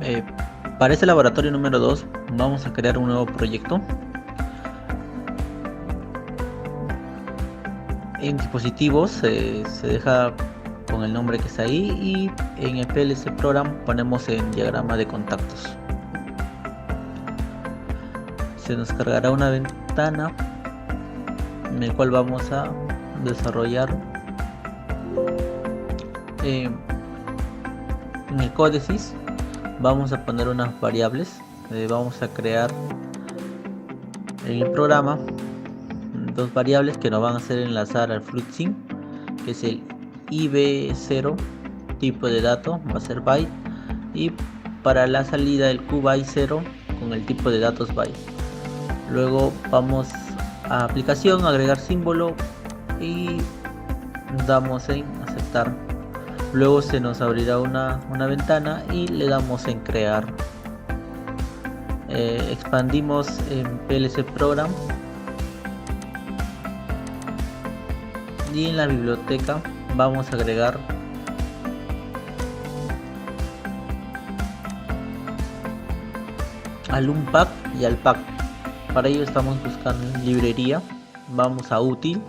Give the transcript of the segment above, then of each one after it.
Eh, para este laboratorio número 2 vamos a crear un nuevo proyecto. En dispositivos se deja con el nombre que está ahí y en el PLC Program ponemos en diagrama de contactos. Se nos cargará una ventana en el cual vamos a desarrollar en el códices. Vamos a poner unas variables, vamos a crear en el programa dos variables que nos van a hacer enlazar al FluidSync, que es el IB0, tipo de dato va a ser byte, y para la salida del QByte0 con el tipo de datos byte. Luego vamos a aplicación, agregar símbolo y damos en aceptar. Luego se nos abrirá una ventana y le damos en crear. Expandimos en PLC Program y en la biblioteca vamos a agregar al unpack y al pack. Para ello estamos buscando en librería, vamos a útil,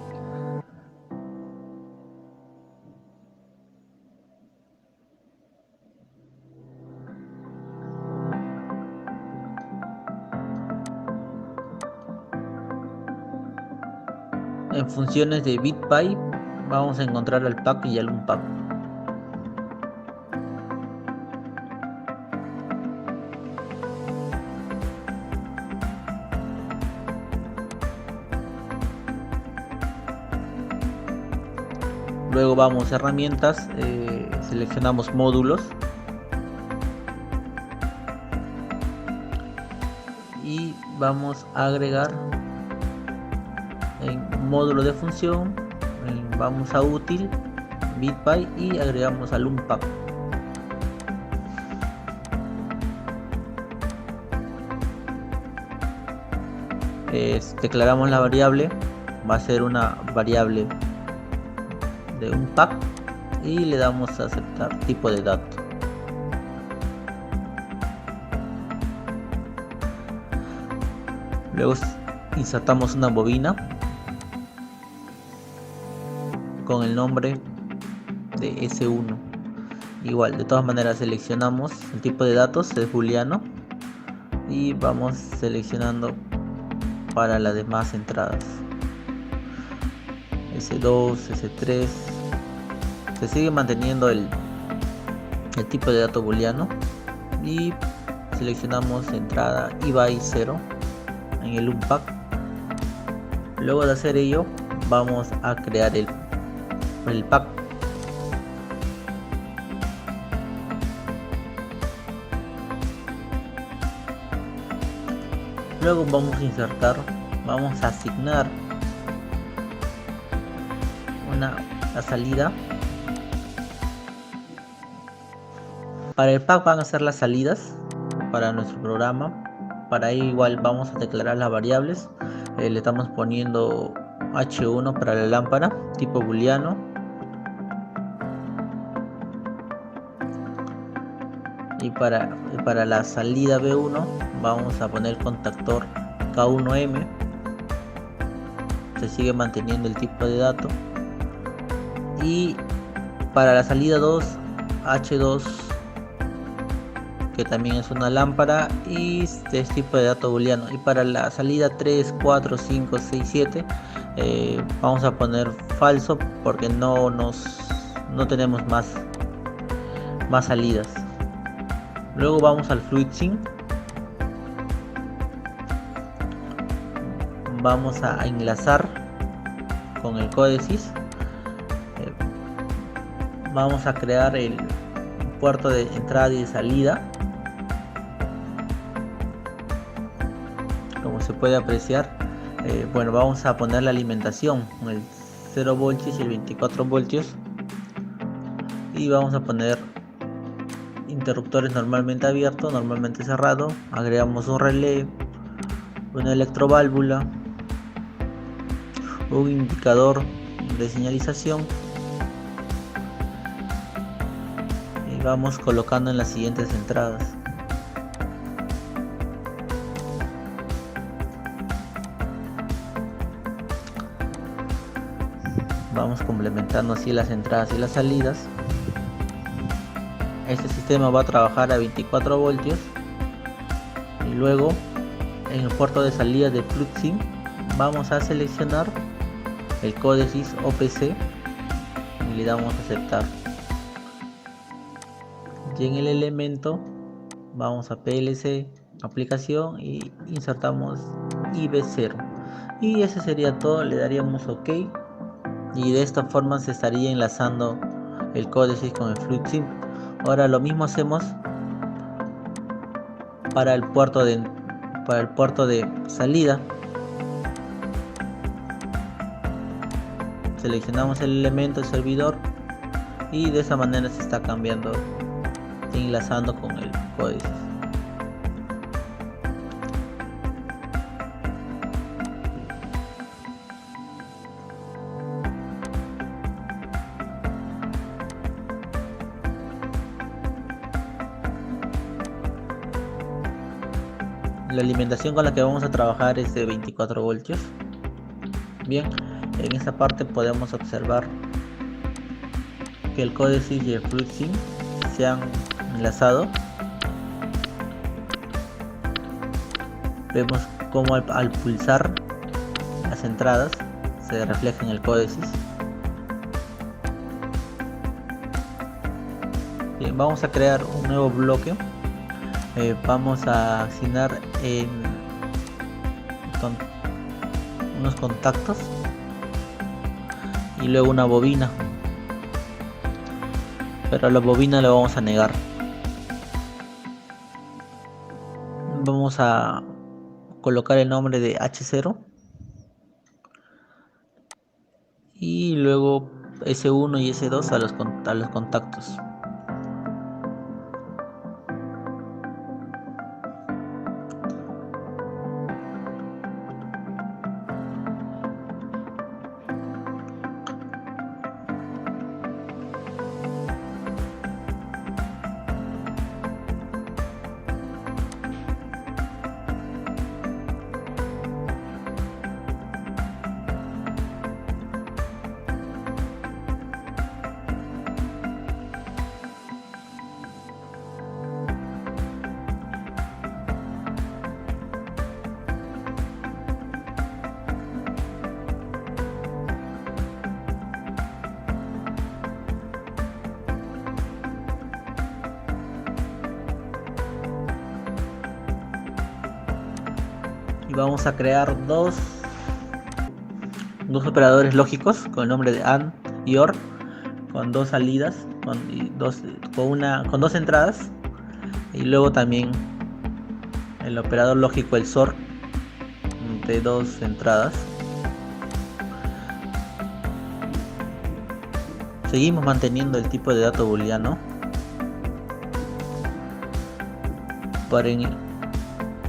en funciones de bitpy vamos a encontrar al pack y al unpack. Luego vamos a herramientas, seleccionamos módulos y vamos a agregar en módulo de función, vamos a útil, bitpy y agregamos al unpack. Declaramos la variable, va a ser una variable de un pack y le damos a aceptar tipo de dato. Luego insertamos una bobina con el nombre de S1. Igual, de todas maneras seleccionamos el tipo de datos, es booleano, y vamos seleccionando para las demás entradas. S2, S3, se sigue manteniendo el tipo de dato booleano y seleccionamos entrada y byte 0 en el unpack. Luego de hacer ello vamos a crear el pack. Luego vamos a insertar, vamos a asignar la salida. Para el pack van a ser las salidas para nuestro programa. Para ello igual vamos a declarar las variables. Le estamos poniendo H1 para la lámpara, tipo booleano. Y para la salida B1 vamos a poner contactor K1M. Se sigue manteniendo el tipo de dato. Y para la salida 2, H2, que también es una lámpara y este tipo de dato booleano. Y para la salida 3, 4, 5, 6, 7 vamos a poner falso porque no tenemos más salidas. Luego vamos al FluidSync, vamos a enlazar con el códices. Vamos a crear el puerto de entrada y de salida. Como se puede apreciar, bueno, vamos a poner la alimentación con el 0 voltios y el 24 voltios. Y vamos a poner interruptores normalmente abierto, normalmente cerrado. Agregamos un relé, una electroválvula, un indicador de señalización. Y vamos colocando en las siguientes entradas. Vamos complementando así las entradas y las salidas. Este sistema va a trabajar a 24 voltios. Y luego en el puerto de salida de FluxSync vamos a seleccionar el códice OPC y le damos a aceptar. Y en el elemento vamos a PLC aplicación y insertamos IB0 y ese sería todo. Le daríamos OK y de esta forma se estaría enlazando el códice con el FluxSync. Ahora lo mismo hacemos para el puerto de salida. Seleccionamos el elemento, el servidor, y de esa manera se está cambiando, enlazando con el códice. La alimentación con la que vamos a trabajar es de 24 voltios. Bien, en esta parte podemos observar que el códice y el FluxSync se han enlazado. Vemos como al pulsar las entradas se refleja en el códice. Bien, vamos a crear un nuevo bloque. Vamos a asignar unos contactos y luego una bobina, pero a la bobina le vamos a negar. Vamos a colocar el nombre de H0 y luego S1 y S2 a los contactos. Y vamos a crear dos operadores lógicos con el nombre de AND y OR, con dos salidas, con dos entradas, y luego también el operador lógico, el SOR, de dos entradas. Seguimos manteniendo el tipo de dato booleano.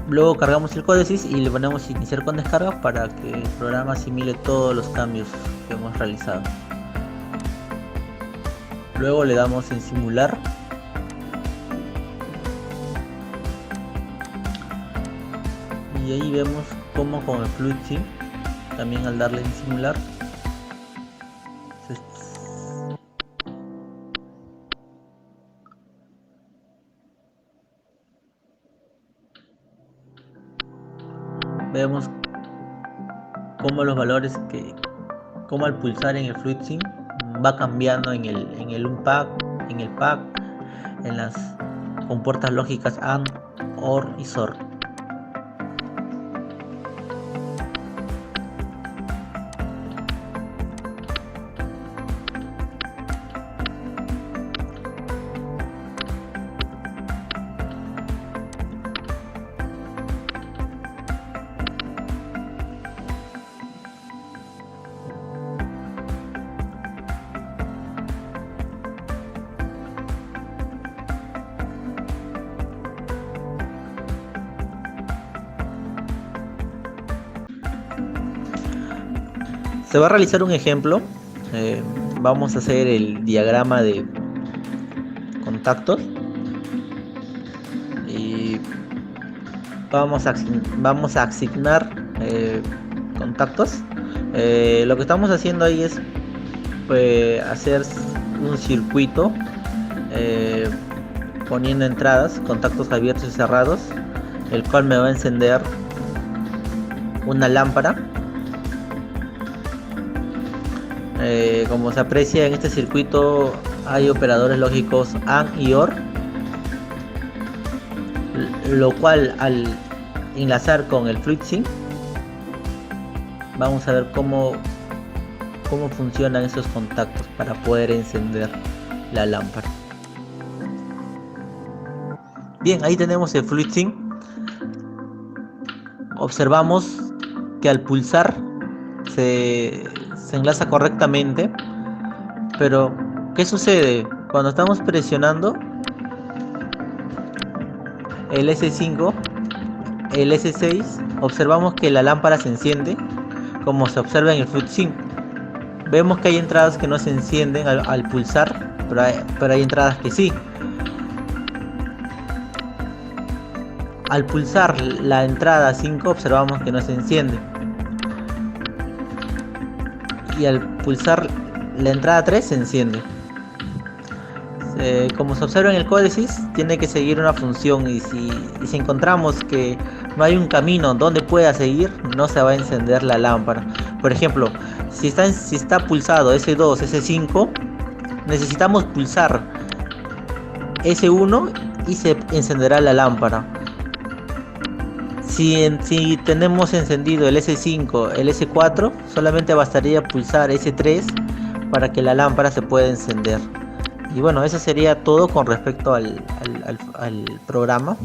Luego cargamos el códice y le ponemos iniciar con descarga para que el programa asimile todos los cambios que hemos realizado. Luego le damos en simular. Y ahí vemos cómo con el FluxSync, también al darle en simular, vemos cómo los valores como al pulsar en el FluxSync va cambiando en el unpack, en el pack, en las compuertas lógicas AND, OR y SOR. Se va a realizar un ejemplo. Vamos a hacer el diagrama de contactos y vamos a asignar contactos. Lo que estamos haciendo ahí es hacer un circuito poniendo entradas, contactos abiertos y cerrados, el cual me va a encender una lámpara. Como se aprecia en este circuito hay operadores lógicos AND y OR, lo cual al enlazar con el FluidSync vamos a ver cómo funcionan esos contactos para poder encender la lámpara. Bien, ahí tenemos el FluidSync. Observamos que al pulsar se enlaza correctamente, pero ¿qué sucede? Cuando estamos presionando el S5, el S6, observamos que la lámpara se enciende, como se observa en el FluidSync. Vemos que hay entradas que no se encienden al pulsar, pero hay entradas que sí. Al pulsar la entrada 5 observamos que no se enciende. Y al pulsar la entrada 3 se enciende. Como se observa en el códice, tiene que seguir una función, y si encontramos que no hay un camino donde pueda seguir, no se va a encender la lámpara. Por ejemplo, si está pulsado S2, S5, necesitamos pulsar S1 y se encenderá la lámpara. Si tenemos encendido el S5, el S4, solamente bastaría pulsar S3 para que la lámpara se pueda encender. Y bueno, eso sería todo con respecto al programa.